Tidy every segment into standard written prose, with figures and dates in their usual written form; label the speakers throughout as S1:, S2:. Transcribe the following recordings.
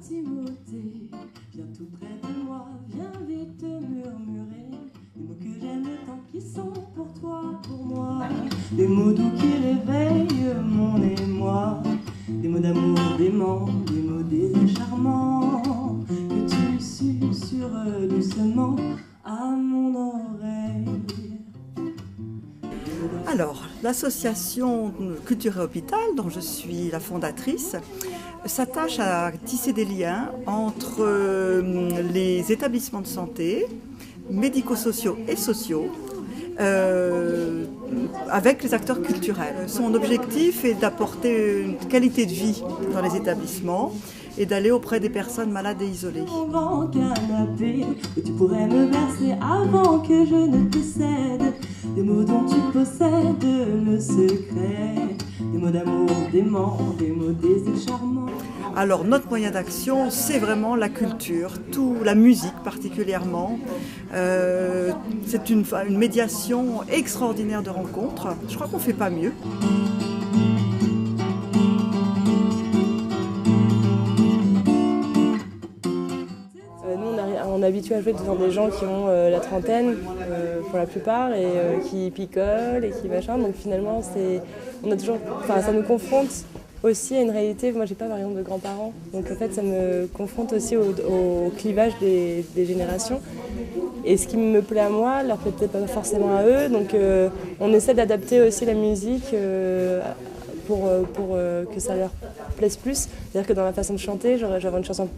S1: Timothée, viens tout près de moi, viens vite murmurer les mots que j'aime tant qui sont pour toi, pour moi. Des mots doux qui réveillent mon émoi, des mots d'amour dément, des mots désirs charmants que tu susurres doucement à mon oreille.
S2: Alors, l'association Culture et Hôpital, dont je suis la fondatrice, s'attache à tisser des liens entre les établissements de santé, médico-sociaux et sociaux, avec les acteurs culturels. Son objectif est d'apporter une qualité de vie dans les établissements et d'aller auprès des personnes malades et isolées.
S1: Grand canapé, que tu pourrais me verser avant que je ne te cède. Des mots dont tu possèdes le secret, des mots d'amour dément, des mots désirs charmants.
S2: Alors notre moyen d'action, c'est vraiment la culture, la musique particulièrement. C'est une médiation extraordinaire de rencontres. Je crois qu'on ne fait pas mieux.
S3: On est habitué à jouer devant des gens qui ont la trentaine pour la plupart et qui picolent et qui machin. Donc finalement, ça nous confronte aussi à une réalité. Moi, j'ai pas par exemple de grands-parents, donc en fait, ça me confronte aussi au clivage des générations. Et ce qui me plaît à moi, leur plaît peut-être pas forcément à eux. Donc on essaie d'adapter aussi la musique pour que ça leur plaise plus. C'est-à-dire que dans la façon de chanter, j'aurais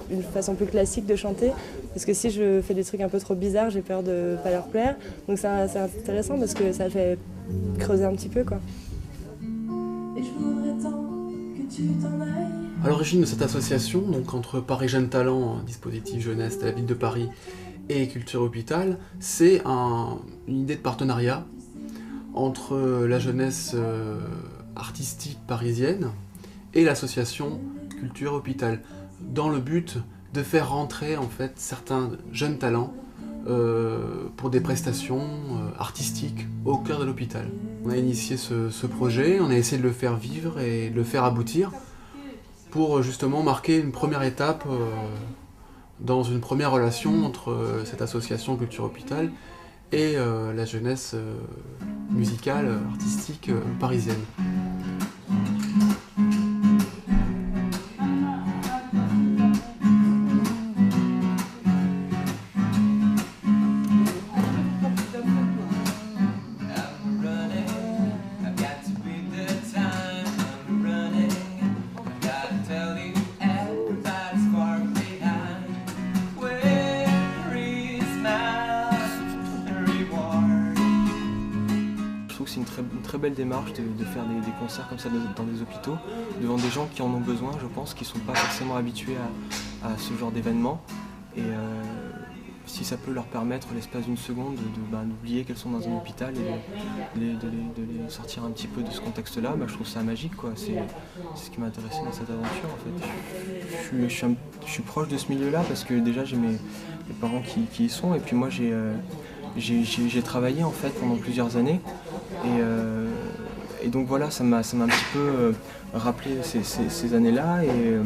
S3: une façon plus classique de chanter. Parce que si je fais des trucs un peu trop bizarres, j'ai peur de ne pas leur plaire. Donc c'est intéressant parce que ça fait creuser un petit peu, quoi.
S1: Et je voudrais tant que tu t'en ailles.
S4: À l'origine de cette association, donc entre Paris Jeunes Talents, un dispositif jeunesse de la ville de Paris, et Culture Hôpital, c'est une idée de partenariat entre la jeunesse artistique parisienne et l'association Culture Hôpital, dans le but de faire rentrer en fait certains jeunes talents pour des prestations artistiques au cœur de l'hôpital. On a initié ce projet, on a essayé de le faire vivre et de le faire aboutir pour justement marquer une première étape dans une première relation entre cette association Culture Hôpital et la jeunesse musicale, artistique parisienne.
S5: C'est une très belle démarche de faire des concerts comme ça dans des hôpitaux, devant des gens qui en ont besoin, je pense, qui ne sont pas forcément habitués à ce genre d'événement. Et si ça peut leur permettre, l'espace d'une seconde, d'oublier qu'elles sont dans un hôpital et de les sortir un petit peu de ce contexte-là, je trouve ça magique, quoi. C'est ce qui m'a intéressé dans cette aventure, en fait. Je suis proche de ce milieu-là parce que déjà j'ai mes parents qui y sont, et puis moi j'ai travaillé en fait pendant plusieurs années et donc voilà, ça m'a un petit peu rappelé ces années-là. Et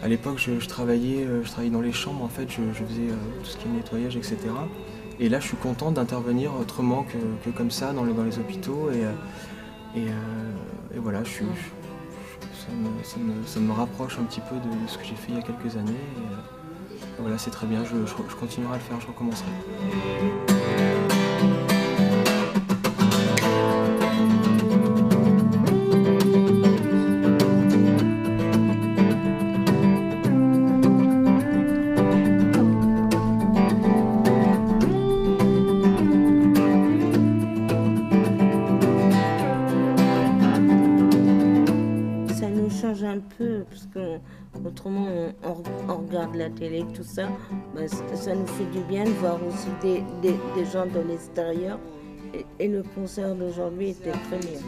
S5: à l'époque je travaillais dans les chambres, en fait, je faisais tout ce qui est nettoyage, etc. Et là je suis content d'intervenir autrement que comme ça dans les hôpitaux et voilà, ça me rapproche un petit peu de ce que j'ai fait il y a quelques années. Et voilà, c'est très bien, je continuerai à le faire, je recommencerai.
S6: Ça nous change un peu, parce qu'autrement on regarde la télé, tout ça, ça nous fait du bien de voir aussi des gens de l'extérieur. Et le concert d'aujourd'hui était très bien.